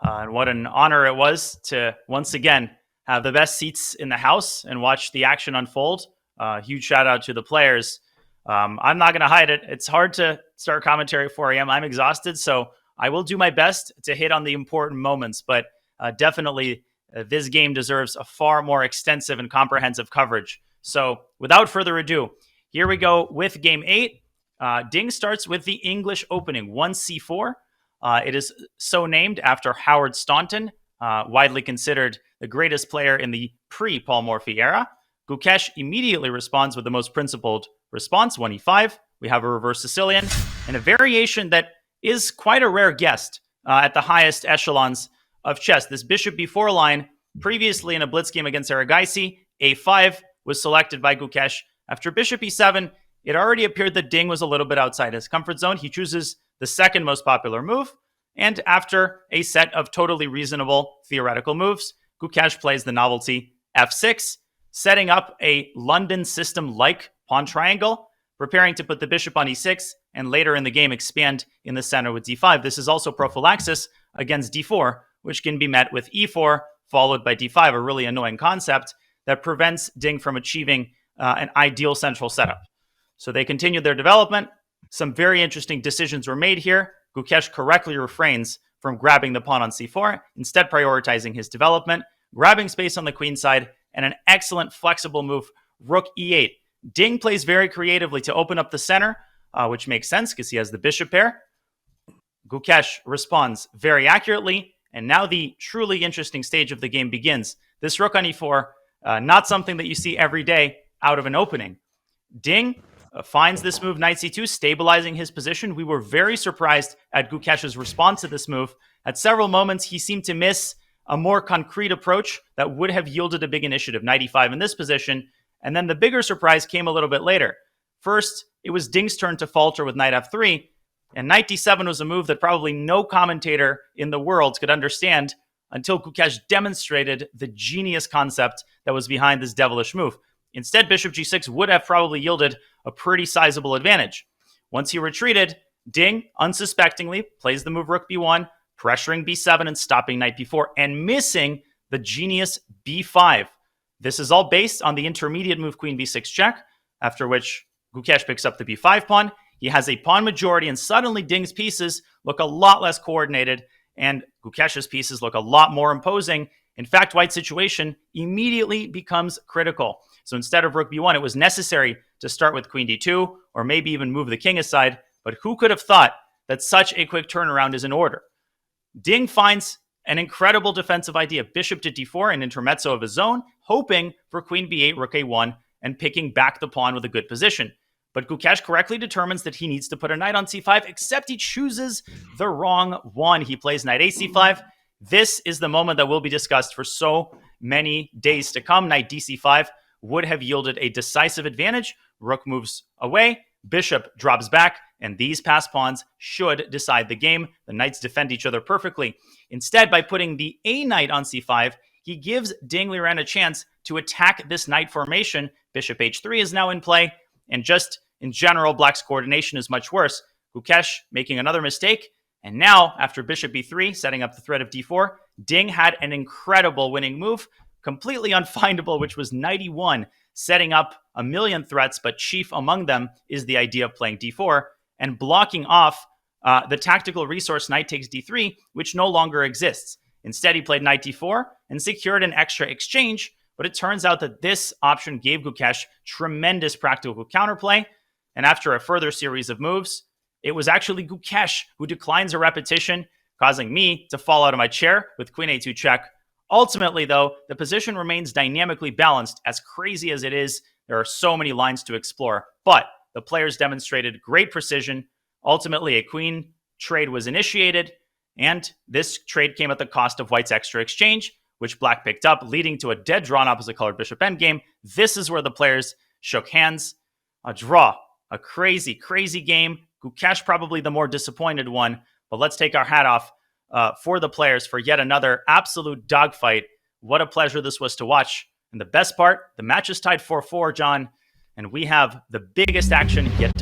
And what an honor it was to once again have the best seats in the house and watch the action unfold. Huge shout out to the players. I'm not going to hide it. It's hard to start commentary at 4 a.m. I'm exhausted, so I will do my best to hit on the important moments. But definitely, this game deserves a far more extensive and comprehensive coverage. So without further ado, here we go with Game 8. Ding starts with the English opening, 1c4. It is so named after Howard Staunton, widely considered the greatest player in the pre-Paul Morphy era. Gukesh immediately responds with the most principled response, 1e5. We have a reverse Sicilian, and a variation that is quite a rare guest at the highest echelons of chess. This bishop b4 line, previously in a blitz game against Aragaisi, a5 was selected by Gukesh. After bishop e7, it already appeared that Ding was a little bit outside his comfort zone. He chooses the second most popular move, and after a set of totally reasonable theoretical moves, Gukesh plays the novelty f6, setting up a London system-like pawn triangle, preparing to put the bishop on e6, and later in the game expand in the center with d5. This is also prophylaxis against d4, which can be met with e4, followed by d5, a really annoying concept that prevents Ding from achieving an ideal central setup. So they continued their development. Some very interesting decisions were made here. Gukesh correctly refrains from grabbing the pawn on c4, instead prioritizing his development, grabbing space on the queen side, and an excellent flexible move, rook e8. Ding plays very creatively to open up the center, which makes sense because he has the bishop pair. Gukesh responds very accurately, and now the truly interesting stage of the game begins. This rook on e4, not something that you see every day out of an opening. Ding finds this move, knight c2, stabilizing his position. We were very surprised at Gukesh's response to this move. At several moments, he seemed to miss a more concrete approach that would have yielded a big initiative, knight e5 in this position. And then the bigger surprise came a little bit later. First, it was Ding's turn to falter with knight f3, and knight d7 was a move that probably no commentator in the world could understand until Gukesh demonstrated the genius concept that was behind this devilish move. Instead, bishop g6 would have probably yielded a pretty sizable advantage. Once he retreated, Ding, unsuspectingly, plays the move rook b1, pressuring b7 and stopping knight b4, and missing the genius b5. This is all based on the intermediate move queen b6 check, after which Gukesh picks up the b5 pawn. He has a pawn majority, and suddenly Ding's pieces look a lot less coordinated, and Gukesh's pieces look a lot more imposing. In fact, White's situation immediately becomes critical. So instead of rook b1, it was necessary to start with queen d2, or maybe even move the king aside. But who could have thought that such a quick turnaround is in order? Ding finds an incredible defensive idea, bishop to d4, an intermezzo of his own, hoping for queen b8, rook a1, and picking back the pawn with a good position. But Gukesh correctly determines that he needs to put a knight on c5, except he chooses the wrong one. He plays knight a c5. This is the moment that will be discussed for so many days to come. Knight dc5 would have yielded a decisive advantage. Rook moves away, bishop drops back, and these passed pawns should decide the game. The knights defend each other perfectly. Instead, by putting the a knight on c5, he gives Ding Liren a chance to attack this knight formation. Bishop h3 is now in play, and just in general, Black's coordination is much worse. Gukesh making another mistake, and now, after bishop b3, setting up the threat of d4, Ding had an incredible winning move, completely unfindable, which was knight e1, setting up a million threats, but chief among them is the idea of playing d4 and blocking off the tactical resource knight takes d3, which no longer exists. Instead, he played knight d4 and secured an extra exchange, but it turns out that this option gave Gukesh tremendous practical counterplay, and after a further series of moves, it was actually Gukesh who declines a repetition, causing me to fall out of my chair with queen a2 check. Ultimately, though, the position remains dynamically balanced. As crazy as it is, there are so many lines to explore, but the players demonstrated great precision. Ultimately, a queen trade was initiated, and this trade came at the cost of White's extra exchange, which Black picked up, leading to a dead draw on opposite colored bishop endgame. This is where the players shook hands. A draw. A crazy, crazy game. Gukesh probably the more disappointed one, but let's take our hat off for the players for yet another absolute dogfight. What a pleasure this was to watch. And the best part, the match is tied 4-4, John, and we have the biggest action yet to